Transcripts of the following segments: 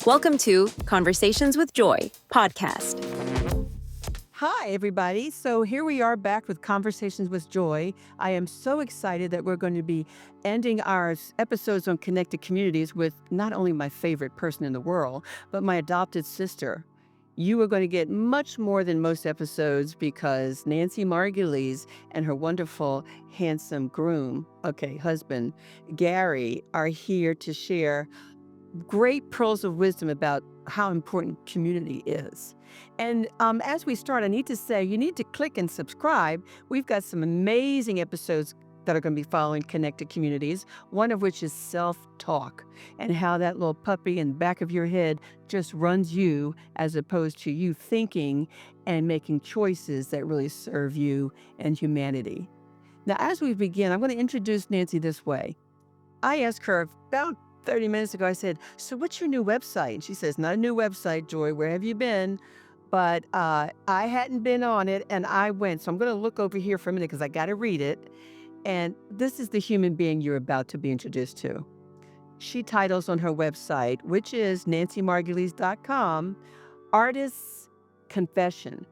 Welcome to Conversations with Joy podcast. Hi, everybody. So here we are back with Conversations with Joy. I am so excited that we're going to be ending our episodes on connected communities with not only my favorite person in the world, but my adopted sister. You are going to get much more than most episodes because Nancy Margulies and her wonderful, handsome husband, Gary, are here to share great pearls of wisdom about how important community is. And as we start, I need to say you need to click and subscribe. We've got some amazing episodes that are going to be following connected communities, one of which is self-talk and how that little puppy in the back of your head just runs you as opposed to you thinking and making choices that really serve you and humanity. Now, as we begin, I'm going to introduce Nancy this way. I asked her about 30 minutes ago, I said, so what's your new website? And she says, not a new website, Joy, where have you been? But I hadn't been on it and I went. So I'm going to look over here for a minute because I got to read it. And this is the human being you're about to be introduced to. She titles on her website, which is nancymargulies.com, Artist's Confession.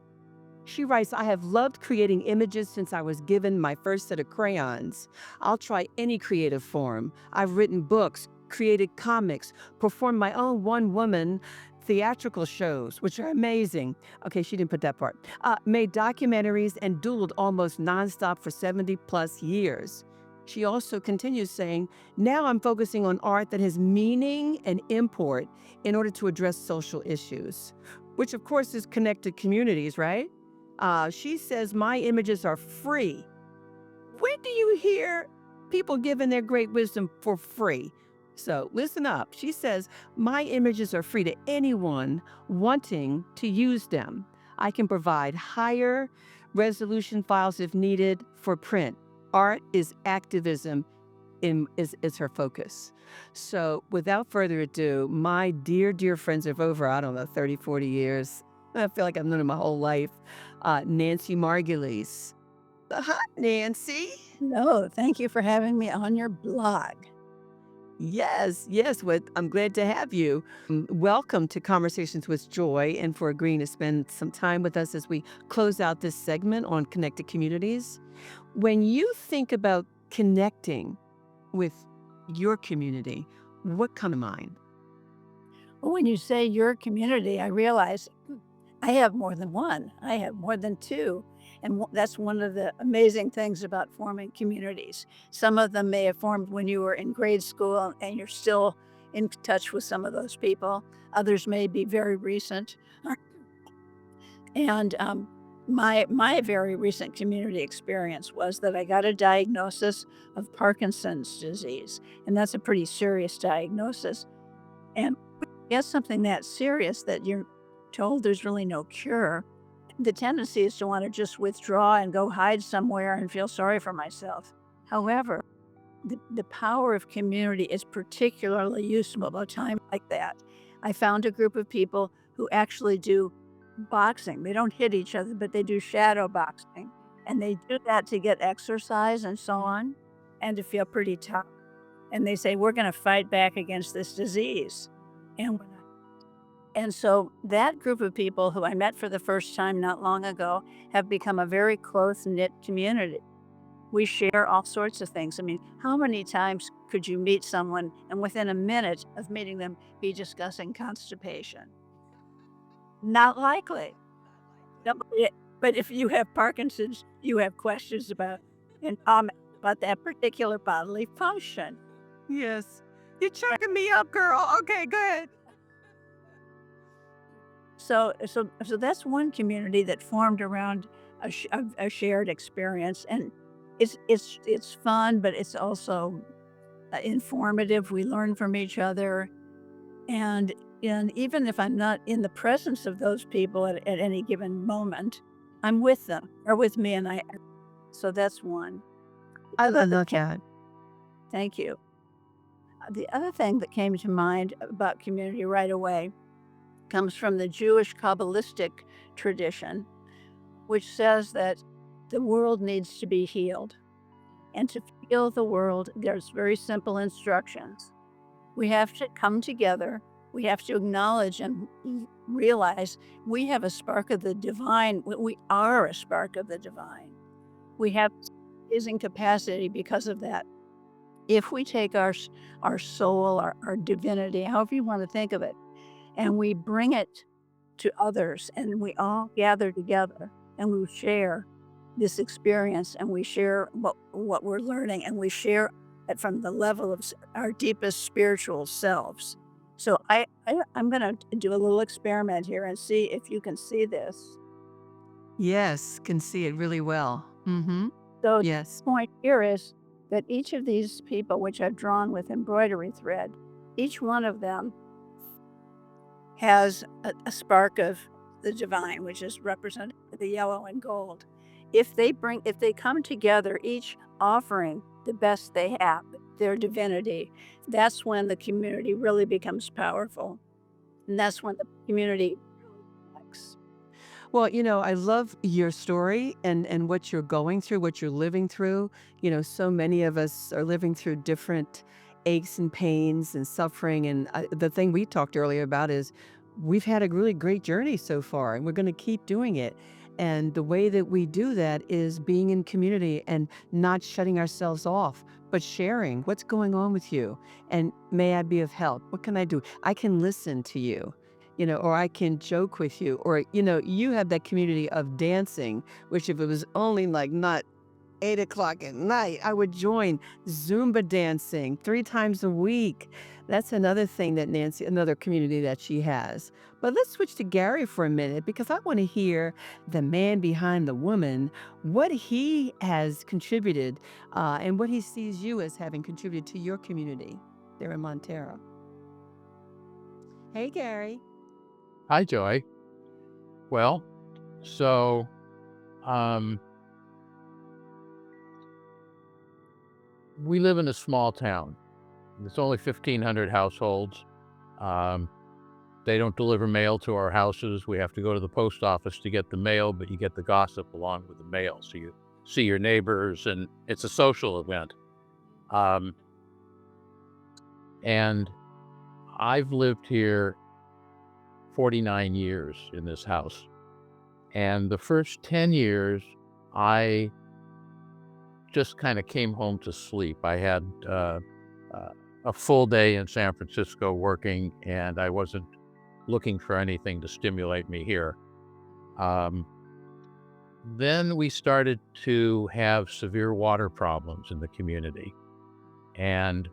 She writes, I have loved creating images since I was given my first set of crayons. I'll try any creative form. I've written books, created comics, performed my own one-woman theatrical shows, which are amazing. Okay, she didn't put that part. Made documentaries and doodled almost nonstop for 70 plus years. She also continues saying, now I'm focusing on art that has meaning and import in order to address social issues, which of course is connected communities, right? She says, my images are free. When do you hear people giving their great wisdom for free? So listen up. She says, my images are free to anyone wanting to use them. I can provide higher resolution files if needed for print. Art is activism is her focus. So without further ado, my dear, dear friends of over, I don't know, 30, 40 years, I feel like I've known her my whole life, Nancy Margulies. Hi, Nancy. No, thank you for having me on your blog. Yes, I'm glad to have you. Welcome to Conversations with Joy and for agreeing to spend some time with us as we close out this segment on connected communities. When you think about connecting with your community, what comes to mind? Well, when you say your community, I realize I have more than one. I have more than two. And that's one of the amazing things about forming communities. Some of them may have formed when you were in grade school and you're still in touch with some of those people. Others may be very recent. And my very recent community experience was that I got a diagnosis of Parkinson's disease. And that's a pretty serious diagnosis. And when you get something that serious that you're told there's really no cure, the tendency is to want to just withdraw and go hide somewhere and feel sorry for myself. However, the power of community is particularly useful at a time like that. I found a group of people who actually do boxing. They don't hit each other, but they do shadow boxing. And they do that to get exercise and so on, and to feel pretty tough. And they say, we're going to fight back against this disease. And we're not. And so that group of people who I met for the first time not long ago have become a very close-knit community. We share all sorts of things. I mean, how many times could you meet someone and within a minute of meeting them be discussing constipation? Not likely. But if you have Parkinson's, you have questions about and comments about that particular bodily function. Yes. You're choking me up, girl. Okay, go ahead. So that's one community that formed around a shared experience, and it's fun, but it's also informative. We learn from each other, and even if I'm not in the presence of those people at any given moment, I'm with them or with me, and so that's one. I love that. Thank you. The other thing that came to mind about community right away comes from the Jewish Kabbalistic tradition, which says that the world needs to be healed. And to heal the world, there's very simple instructions. We have to come together We have to acknowledge and realize we have a spark of the divine. We are a spark of the divine. We have amazing capacity because of that. If we take our soul, our divinity, however you want to think of it, and we bring it to others, and we all gather together and we share this experience, and we share what we're learning, and we share it from the level of our deepest spiritual selves. So I'm going to do a little experiment here and see if you can see this. Yes, can see it really well. Mm-hmm. So the Yes. point here is that each of these people, which I've drawn with embroidery thread, each one of them has a spark of the divine, which is represented by the yellow and gold. If they come together, each offering the best they have, their divinity, that's when the community really becomes powerful. And that's when the community acts. Well, I love your story and what you're going through, what you're living through. So many of us are living through different aches and pains and suffering. And the thing we talked earlier about is we've had a really great journey so far, and we're going to keep doing it. And the way that we do that is being in community and not shutting ourselves off, but sharing what's going on with you. And may I be of help? What can I do? I can listen to you, or I can joke with you, or, you have that community of dancing, which if it was only like not 8 o'clock at night, I would join Zumba dancing 3 times a week. That's another thing that another community that she has. But let's switch to Gary for a minute because I want to hear the man behind the woman, what he has contributed, and what he sees you as having contributed to your community there in Montero. Hey, Gary. Hi, Joy. Well, so um, we live in a small town. It's only 1,500 households. Um, they don't deliver mail to our houses. We have to go to the post office to get the mail, but you get the gossip along with the mail. So you see your neighbors, and it's a social event. Um, and I've lived here 49 years in this house. And the first 10 years, I just kind of came home to sleep. I had uh, a full day in San Francisco working, and I wasn't looking for anything to stimulate me here. Um, then we started to have severe water problems in the community, and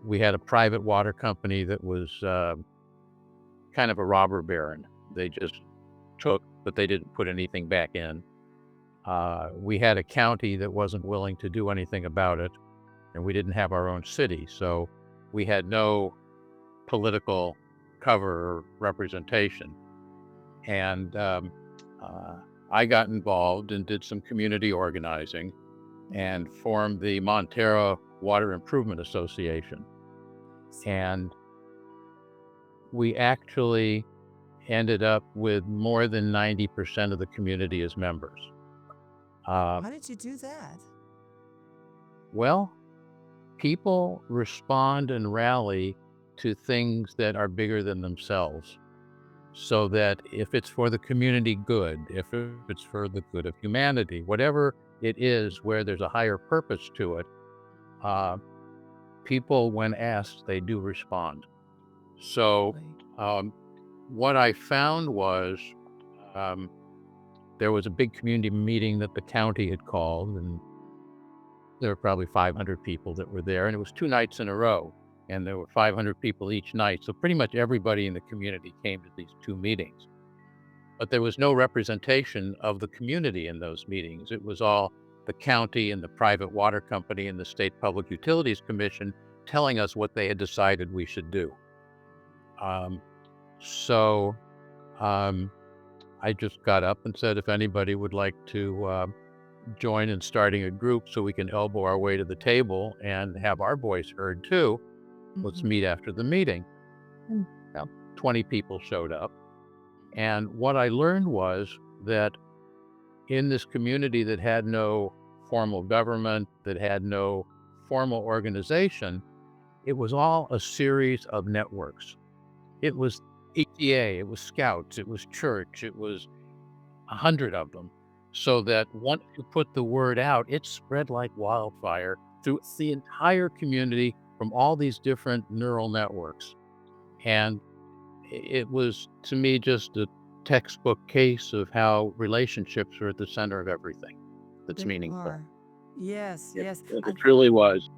we had a private water company that was kind of a robber baron. They just took, but they didn't put anything back in. We had a county that wasn't willing to do anything about it, and we didn't have our own city. So we had no political cover or representation. And uh, I got involved and did some community organizing and formed the Montero Water Improvement Association. And we actually ended up with more than 90% of the community as members. Uh, How did you do that? well, people respond and rally to things that are bigger than themselves. So that if it's for the community good, if it's for the good of humanity, whatever it is where there's a higher purpose to it, uh, people, when asked, they do respond. So Right. um, what I found was um, there was a big community meeting that the county had called, and there were probably 500 people that were there, and it was 2 nights in a row, and there were 500 people each night. So pretty much everybody in the community came to these 2 meetings. But there was no representation of the community in those meetings. It was all the county and the private water company and the State Public Utilities Commission telling us what they had decided we should do. Um, so um, I just got up and said, if anybody would like to join in starting a group so we can elbow our way to the table and have our voice heard too, let's Mhm. meet after the meeting. And about 20 people showed up. And what I learned was that in this community that had no formal government, that had no formal organization, it was all a series of networks. It was ETA, it was scouts, it was church, it was 100 of them. So that once you put the word out, it spread like wildfire through the entire community from all these different neural networks. And it was, to me, just a textbook case of how relationships are at the center of everything that's They meaningful. are. Yes, It, yes. it truly was.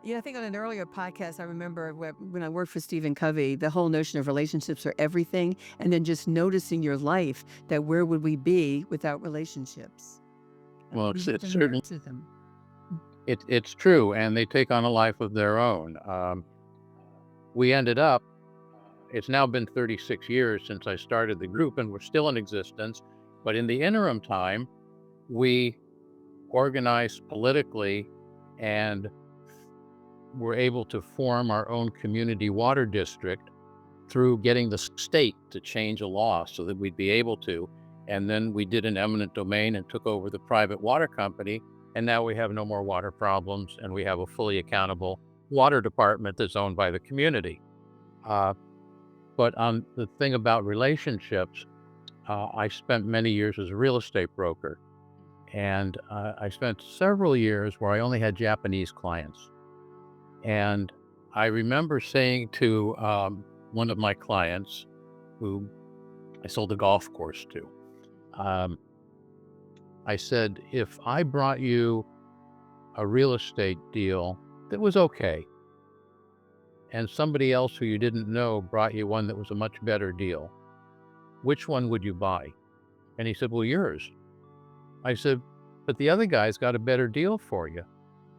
Yeah, I think on an earlier podcast, I remember when I worked for Stephen Covey, the whole notion of relationships are everything, and then just noticing your life, that where would we be without relationships? Well, We it's, have it's to certainly nurture them. it's true, and they take on a life of their own. We ended up. It's now been 36 years since I started the group, and we're still in existence. But in the interim time, we organized politically and were able to form our own community water district through getting the state to change a law so that we'd be able to. And then we did an eminent domain and took over the private water company. And now we have no more water problems, and we have a fully accountable water department that's owned by the community. Uh, but on the thing about relationships, I spent many years as a real estate broker. And I spent several years where I only had Japanese clients. And I remember saying to one of my clients, who I sold a golf course to, um, I said, if I brought you a real estate deal that was okay, and somebody else who you didn't know brought you one that was a much better deal, which one would you buy? And he said, well, yours. I said, but the other guy's got a better deal for you.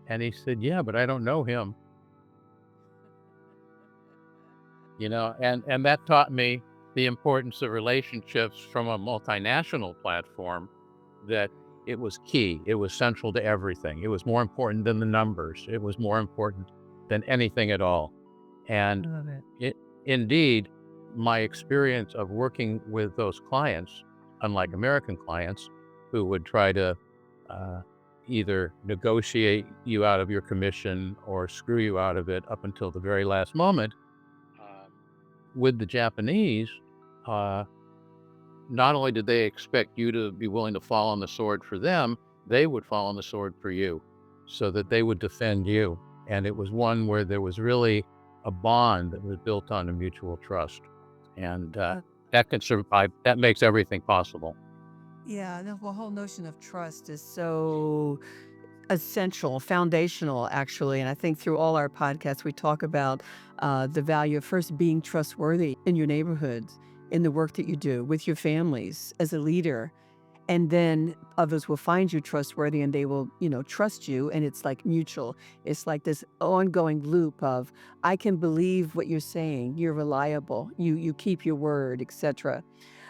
And he said, yeah, but I don't know him. And that taught me the importance of relationships from a multinational platform, that it was key. It was central to everything. It was more important than the numbers. It was more important than anything at all. I And love it. it indeed, my experience of working with those clients, unlike American clients who would try to uh, either negotiate you out of your commission or screw you out of it up until the very last moment, uh, with the Japanese, uh, not only did they expect you to be willing to fall on the sword for them, they would fall on the sword for you so that they would defend you. And it was one where there was really a bond that was built on a mutual trust. And Uh, that can survive, that makes everything possible. yeah, the whole notion of trust is so essential, foundational, actually. And I think through all our podcasts, we talk about the value of first being trustworthy in your neighborhoods, in the work that you do with your families as a leader. And then others will find you trustworthy and they will, trust you. And it's like mutual. It's like this ongoing loop of, I can believe what you're saying. You're reliable. You keep your word, etc.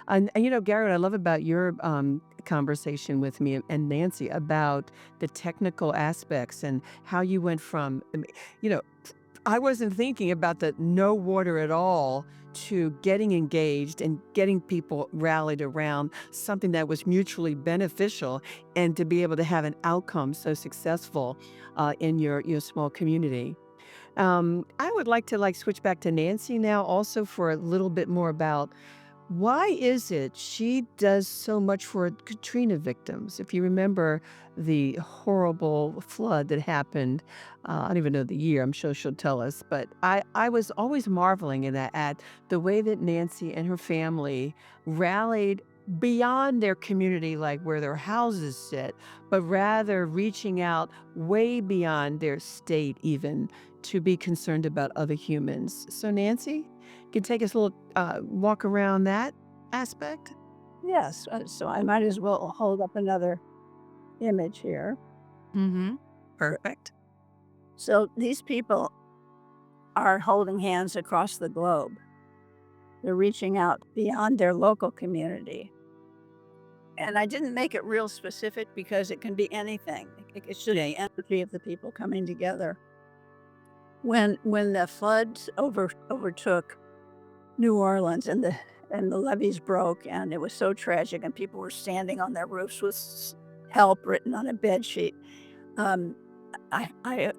And Garrett, I love about your conversation with me and Nancy about the technical aspects and how you went from, you know, I wasn't thinking about the no water at all to getting engaged and getting people rallied around something that was mutually beneficial and to be able to have an outcome so successful in your small community. I would like to switch back to Nancy now also for a little bit more about why is it she does so much for Katrina victims? If you remember the horrible flood that happened, I don't even know the year, I'm sure she'll tell us, but I was always marveling at the way that Nancy and her family rallied beyond their community, like where their houses sit, but rather reaching out way beyond their state even to be concerned about other humans. So Nancy, can take us a little walk around that aspect? Yes, so I might as well hold up another image here. Mm-hmm. Perfect. So these people are holding hands across the globe. They're reaching out beyond their local community. And I didn't make it real specific because it can be anything. It's just the energy of the people coming together. When the floods overtook New Orleans and the levees broke and it was so tragic and people were standing on their roofs with help written on a bed sheet. Um, I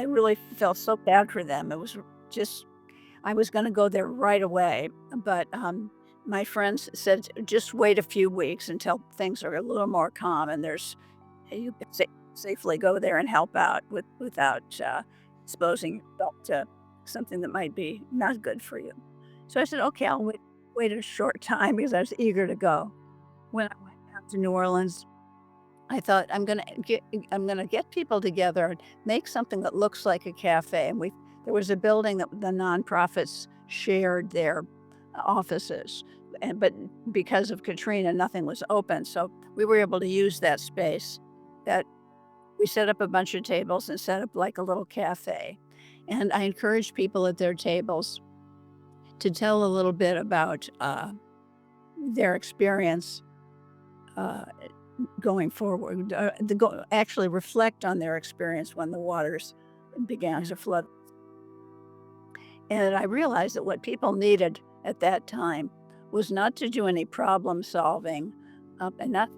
really felt so bad for them. It was just I was going to go there right away, but my friends said just wait a few weeks until things are a little more calm and you can safely go there and help out without exposing yourself to something that might be not good for you. So I said, okay, I'll wait a short time because I was eager to go. When I went down to New Orleans, I thought I'm gonna get people together and make something that looks like a cafe. And there was a building that the nonprofits shared their offices, but because of Katrina, nothing was open. So we were able to use that space. That we set up a bunch of tables and set up like a little cafe. And I encouraged people at their tables to tell a little bit about their experience uh, going forward, actually reflect on their experience when the waters began to flood. And I realized that what people needed at that time was not to do any problem solving and not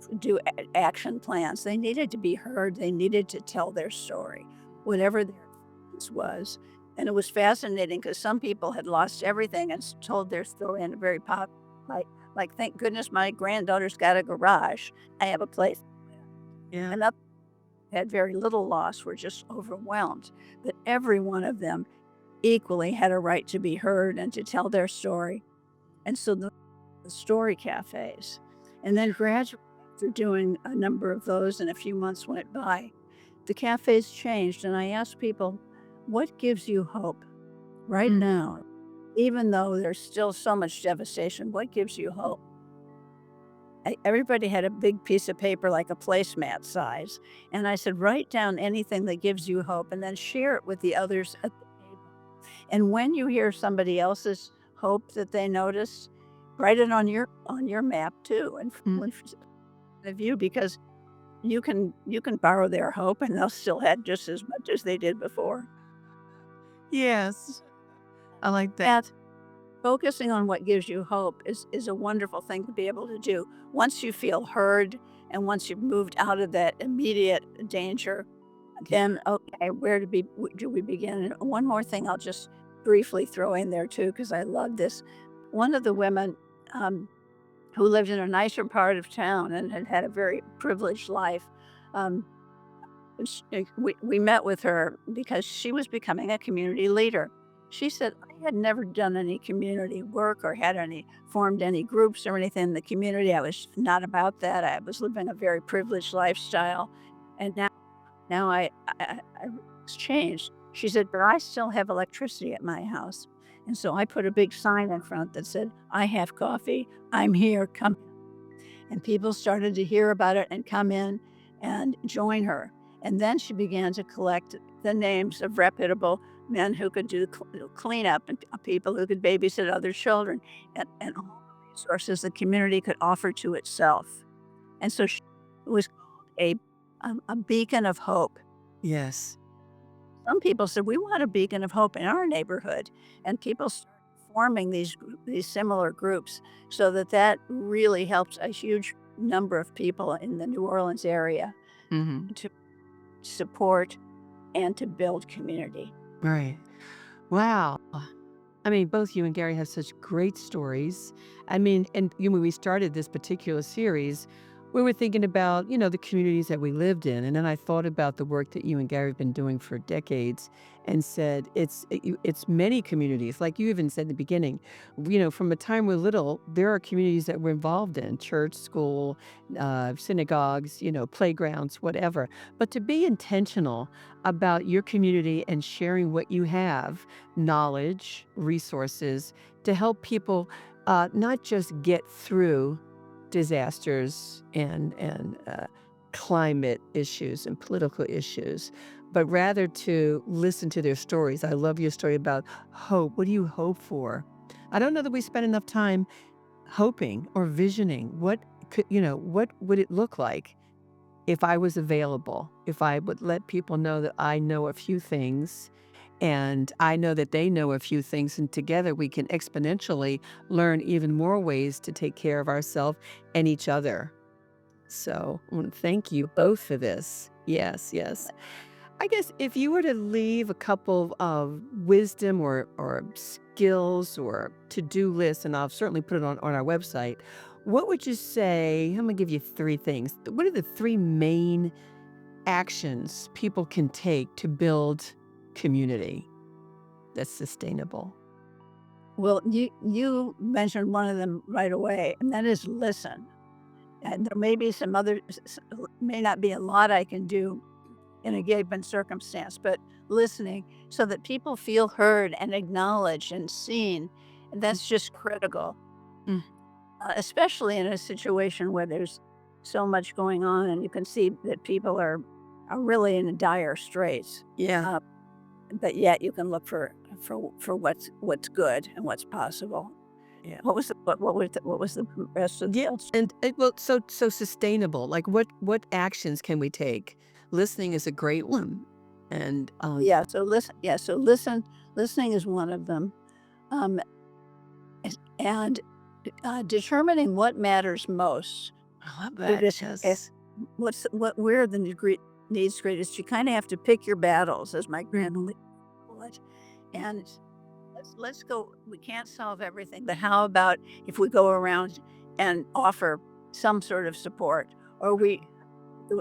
to do action plans. They needed to be heard. They needed to tell their story, whatever their experience was. And it was fascinating because some people had lost everything and told their story in a very pop, like, thank goodness my granddaughter's got a garage. I have a place. Yeah. And others had very little loss, were just overwhelmed. But every one of them equally had a right to be heard and to tell their story. And so the story cafes. And then gradually, after doing a number of those and a few months went by, the cafes changed. And I asked people, what gives you hope right now? Even though there's still so much devastation, what gives you hope? Everybody had a big piece of paper, like a placemat size. And I said, write down anything that gives you hope and then share it with the others at the table. And when you hear somebody else's hope that they notice, write it on your map too, and in front of you, because you can borrow their hope and they'll still have just as much as they did before. Yes. I like that. And focusing on what gives you hope is a wonderful thing to be able to do. Once you feel heard and once you've moved out of that immediate danger, then, okay, do we begin? And one more thing I'll just briefly throw in there too, because I love this. One of the women who lived in a nicer part of town and had had a very privileged life, um, we met with her because she was becoming a community leader. She said, I had never done any community work or formed any groups or anything in the community. I was not about that. I was living a very privileged lifestyle. And now it's changed. She said, but I still have electricity at my house. And so I put a big sign in front that said, I have coffee. I'm here. Come. And people started to hear about it and come in and join her. And then she began to collect the names of reputable men who could do cleanup and people who could babysit other children and all the resources the community could offer to itself. And so she was called a beacon of hope. Yes. Some people said, we want a beacon of hope in our neighborhood. And people started forming these similar groups so that really helps a huge number of people in the New Orleans area to support and to build community. Right. Wow. I mean, both you and Gary have such great stories. I mean, and when we started this particular series, we were thinking about, the communities that we lived in. And then I thought about the work that you and Gary have been doing for decades and said it's many communities. Like you even said in the beginning, from the time we're little, there are communities that we're involved in, church, school, synagogues, playgrounds, whatever. But to be intentional about your community and sharing what you have, knowledge, resources, to help people not just get through disasters and climate issues and political issues, but rather to listen to their stories. I love your story about hope. What do you hope for? I don't know that we spend enough time hoping or visioning what would it look like if I was available, if I would let people know that I know a few things and I know that they know a few things, and together we can exponentially learn even more ways to take care of ourselves and each other. So I want to thank you both for this. Yes, yes. I guess if you were to leave a couple of wisdom or skills or to-do lists, and I'll certainly put it on our website, what would you say? I'm gonna give you three things. What are the three main actions people can take to build community that's sustainable? Well, you mentioned one of them right away, and that is listen. And there may be some other, may not be a lot I can do in a given circumstance, but listening so that people feel heard and acknowledged and seen. And that's just critical, Mm. especially in a situation where there's so much going on and you can see that people are really in dire straits. Yeah. Uh, but yet you can look for what's good and what's possible. Yeah. What was the rest of the Yeah, and well, so sustainable. Like what actions can we take? Listening is a great one, and listening is one of them. Um, and determining what matters most. I love It that. is if Yes. where the needs greatest. You kind of have to pick your battles, as my Mm. grandmother would it. And let's go. We can't solve everything, but how about if we go around and offer some sort of support, or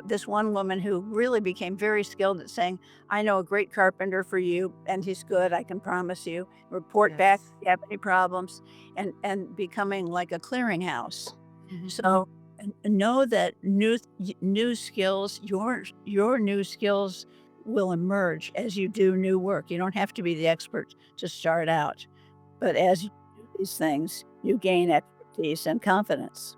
this one woman who really became very skilled at saying, "I know a great carpenter for you, and he's good, I can promise you. Report back if Yes. you have any problems," and becoming like a clearinghouse. Mhm. So, and know that new skills, your new skills will emerge as you do new work. You don't have to be the expert to start out, but as you do these things, you gain expertise and confidence.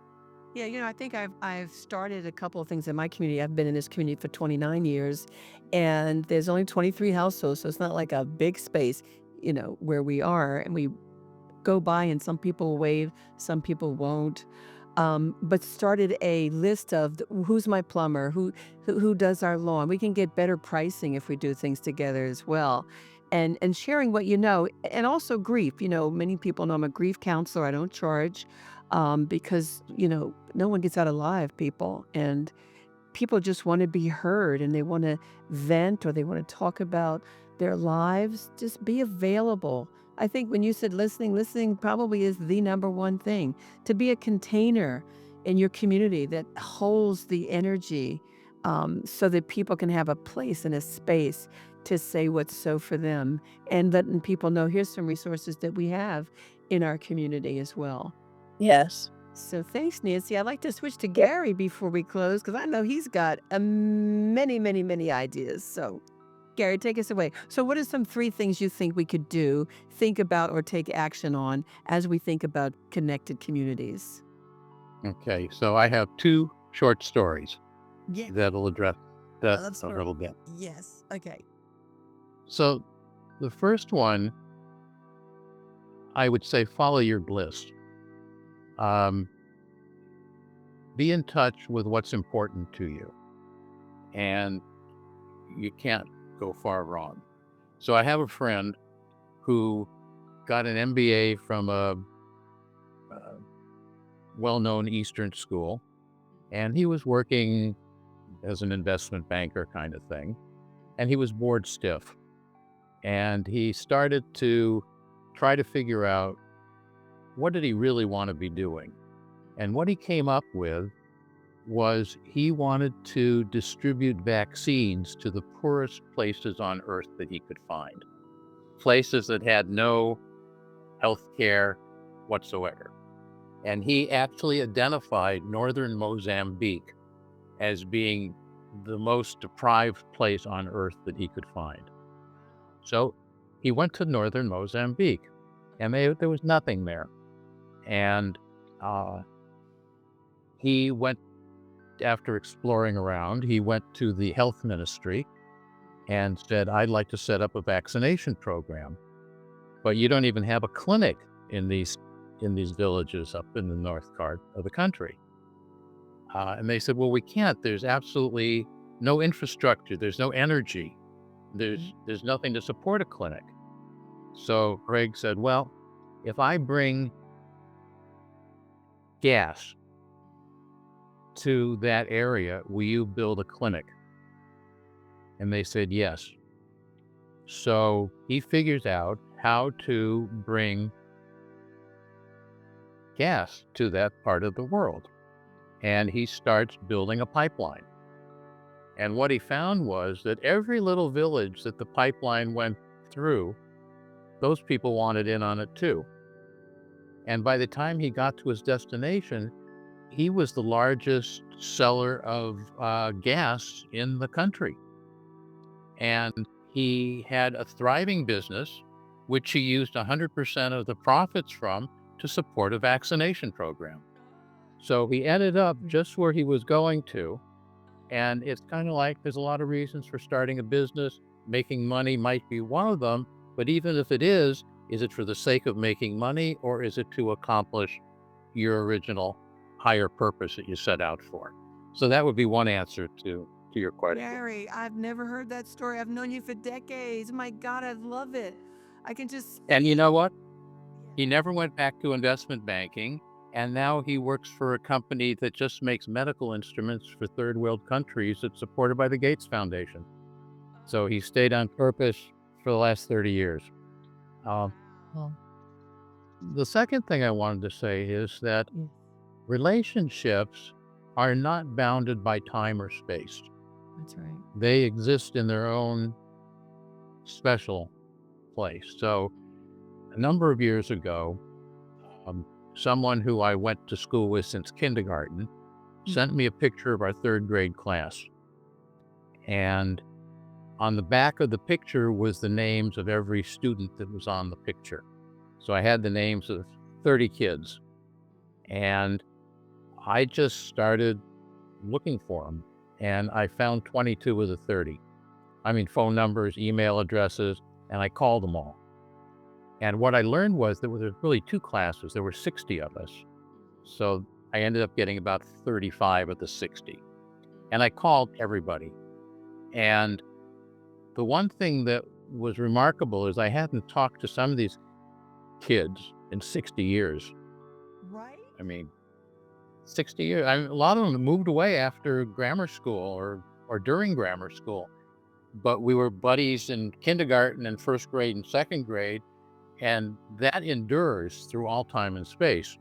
Yeah, I think I've started a couple of things in my community. I've been in this community for 29 years, and there's only 23 households, so it's not like a big space, where we are, and we go by and some people wave, some people won't. But started a list of who's my plumber, who does our lawn. We can get better pricing if we do things together as well. And sharing what you know, and also grief. Many people know I'm a grief counselor. I don't charge because no one gets out alive, people, and people just want to be heard and they want to vent or they want to talk about their lives. Just be available. I think when you said listening probably is the number one thing, to be a container in your community that holds the energy, so that people can have a place and a space to say what's so for them, and letting people know here's some resources that we have in our community as well. Yes. So thanks, Nancy. I'd like to switch to Gary before we close because I know he's got many, many, many ideas. So, Gary, take us away. So, what are some three things you think we could do, think about, or take action on as we think about connected communities? Okay, so I have two short stories Yeah, that'll address I that love a story. little bit. Yes. Okay. So the first one, I would say follow your bliss. Um, be in touch with what's important to you, and you can't go far wrong. So I have a friend who got an MBA from a well-known Eastern school, and he was working as an investment banker kind of thing, and he was bored stiff. And he started to try to figure out what did he really want to be doing. And what he came up with was he wanted to distribute vaccines to the poorest places on earth that he could find, places that had no health care whatsoever. And he actually identified northern Mozambique as being the most deprived place on earth that he could find. So he went to northern Mozambique, and there was nothing there. And uh, he went, after exploring around, he went to the health ministry and said, "I'd like to set up a vaccination program, but you don't even have a clinic in these villages up in the north part of the country." And they said, "Well, we can't. There's absolutely no infrastructure. There's no energy. There's nothing to support a clinic." So Greg said, "Well, if I bring gas to that area, will you build a clinic?" And they said yes. So he figures out how to bring gas to that part of the world. And he starts building a pipeline. And what he found was that every little village that the pipeline went through, those people wanted in on it too. And by the time he got to his destination, he was the largest seller of gas in the country. And he had a thriving business, which he used 100% of the profits from to support a vaccination program. So he ended up just where he was going to. And it's kind of like there's a lot of reasons for starting a business. Making money might be one of them. But even if it is it for the sake of making money, or is it to accomplish your original higher purpose that you set out for? So that would be one answer to your question. Gary, I've never heard that story. I've known you for decades. My God, I love it. I can just. And you know what? He never went back to investment banking. And now he works for a company that just makes medical instruments for third world countries that's supported by the Gates Foundation. So he stayed on purpose for the last 30 years. Um, Wow. the second thing I wanted to say is that relationships are not bounded by time or space. That's right. They exist in their own special place. So a number of years ago, someone who I went to school with since kindergarten sent me a picture of our third grade class. And on the back of the picture was the names of every student that was on the picture. So I had the names of 30 kids. And I just started looking for them. And I found 22 of the 30. I mean, phone numbers, email addresses, and I called them all. And what I learned was there was really two classes. There were 60 of us. So I ended up getting about 35 of the 60. And I called everybody. And the one thing that was remarkable is I hadn't talked to some of these kids in 60 years. Right? I mean, 60 years. A lot of them moved away after grammar school or during grammar school. But we were buddies in kindergarten and first grade and second grade. And that endures through all time and space,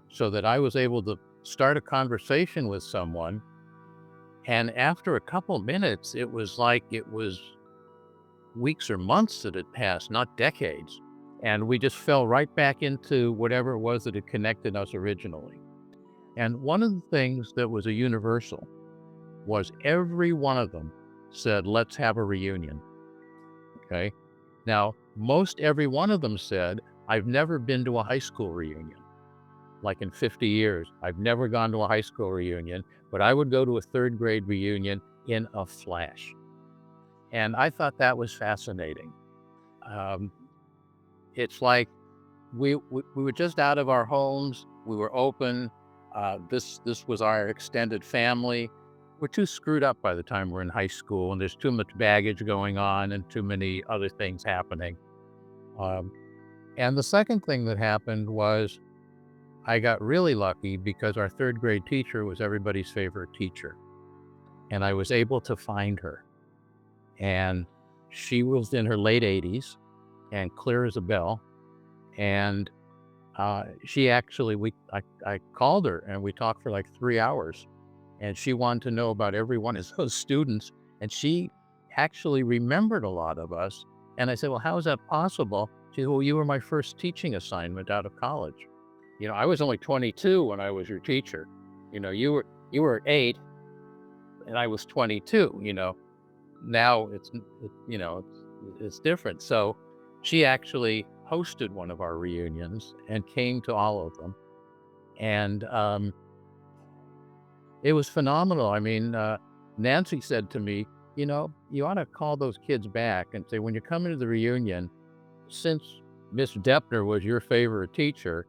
so that I was able to start a conversation with someone. And after a couple of minutes, it was like it was weeks or months that had passed, not decades. And we just fell right back into whatever it was that had connected us originally. And one of the things that was a universal was every one of them said, let's have a reunion. Okay. Now, most every one of them said, I've never been to a high school reunion. Like in 50 years, I've never gone to a high school reunion, but I would go to a third grade reunion in a flash. And I thought that was fascinating. It's like we were just out of our homes. We were open. This was our extended family. We're too screwed up by the time we're in high school, and there's too much baggage going on and too many other things happening. And the second thing that happened was I got really lucky because our third grade teacher was everybody's favorite teacher. And I was able to find her. And she was in her late 80s and clear as a bell. And she actually, I called her and we talked for like 3 hours. And she wanted to know about every one of those students. And she actually remembered a lot of us. And I said, well, how is that possible? She said, well, you were my first teaching assignment out of college. You know, I was only 22 when I was your teacher. You know, you were 8 and I was 22, you know. Now it's different. So she actually hosted one of our reunions and came to all of them. And it was phenomenal. I mean, Nancy said to me, you know, you ought to call those kids back and say, when you're coming to the reunion, since Miss Deppner was your favorite teacher,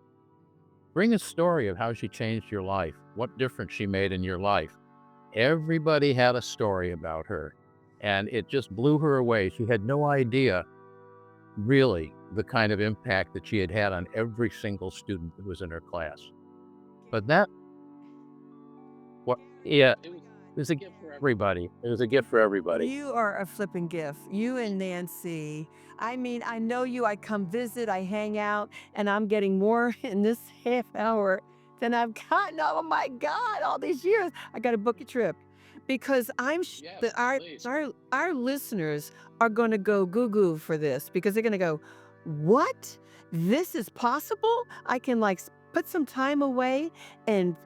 bring a story of how she changed your life, what difference she made in your life. Everybody had a story about her, and it just blew her away. She had no idea, really, the kind of impact that she had had on every single student that was in her class. But that, what, yeah, was a gift for everybody. It was a gift for everybody. You are a flipping gift. You and Nancy. I mean, I know you. I come visit, I hang out, and I'm getting more in this half hour than I've gotten. Oh my God, all these years. I got to book a trip because Yes, that please. our listeners are going to go goo goo for this because they're going to go, what? This is possible? I can like put some time away and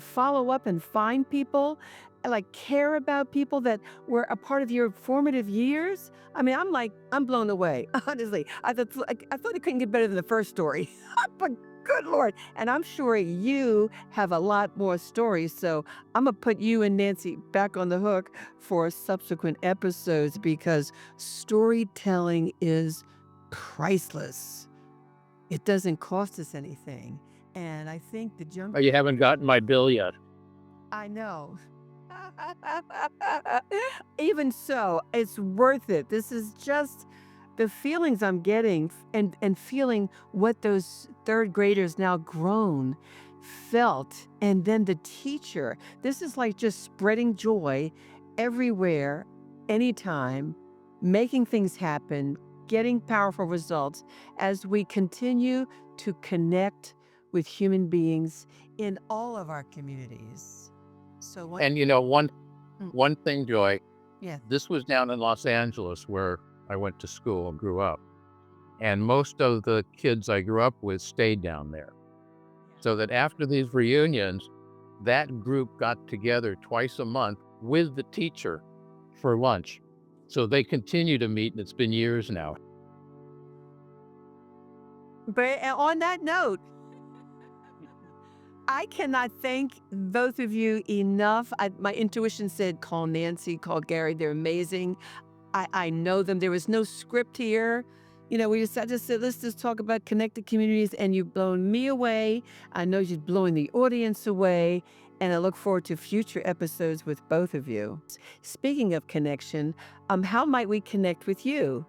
follow up and find people like care about people that were a part of your formative years. I mean, I'm blown away. Honestly, I thought it couldn't get better than the first story, but good Lord. And I'm sure you have a lot more stories. So I'm gonna put you and Nancy back on the hook for subsequent episodes because storytelling is priceless. It doesn't cost us anything. And I think the junk Oh, you haven't gotten my bill yet. I know. Even so, it's worth it. This is just the feelings I'm getting and feeling what those third graders now grown felt. And then the teacher. This is like just spreading joy everywhere, anytime, making things happen, getting powerful results as we continue to connect with human beings in all of our communities. So what? And Mm, one thing, Joy, yeah. this was down in Los Angeles where I went to school and grew up. And most of the kids I grew up with stayed down there. So that after these reunions, that group got together twice a month with the teacher for lunch. So they continue to meet, and it's been years now. But on that note, I cannot thank both of you enough. My intuition said call Nancy, call Gary. They're amazing. I know them. There was no script here. You know, I just said, let's just talk about connected communities, and you've blown me away. I know you're blowing the audience away, and I look forward to future episodes with both of you. Speaking of connection, how might we connect with you?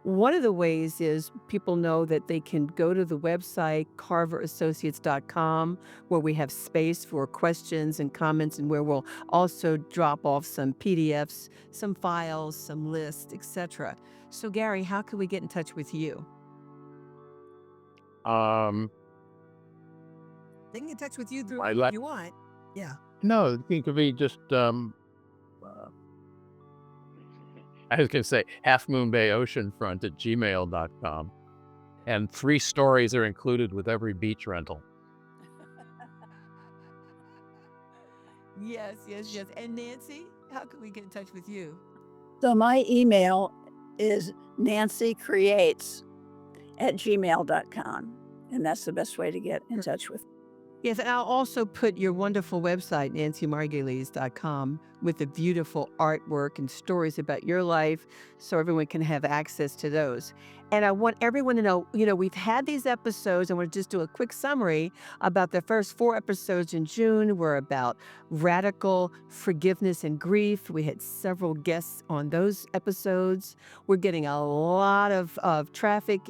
One of the ways is people know that they can go to the website carverassociates.com where we have space for questions and comments and where we'll also drop off some PDFs, some files, some lists, etc. So Gary, how can we get in touch with you? Um, They can get in touch with you through I if like you want. Yeah. no, it could be just uh, I was gonna say Half Moon Bay Oceanfront at gmail.com. And 3 stories are included with every beach rental. Yes, yes, yes. And Nancy, how can we get in touch with you? So my email is nancycreates@gmail.com. And that's the best way to get in touch with me. Yes, and I'll also put your wonderful website, nancymargulies.com, with the beautiful artwork and stories about your life so everyone can have access to those. And I want everyone to know, we've had these episodes, and we'll just do a quick summary about the first 4 episodes in June were about radical forgiveness and grief. We had several guests on those episodes. We're getting a lot of traffic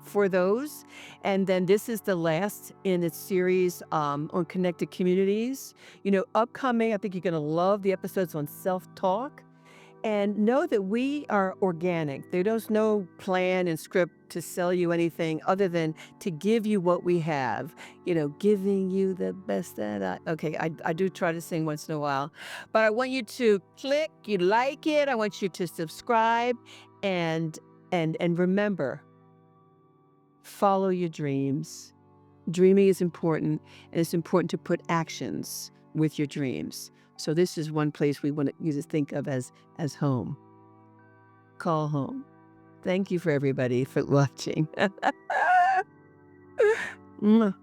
for those. And then this is the last in its series on connected communities. Upcoming, I think you're going to love the episodes on self-talk. And know that we are organic. There's no plan and script to sell you anything other than to give you what we have, giving you the best that okay, I do try to sing once in a while, but I want you to click, you like it. I want you to subscribe and remember, follow your dreams. Dreaming is important, and it's important to put actions with your dreams. So this is one place we want you to think of as home. Call home. Thank you for everybody for watching. Mwah.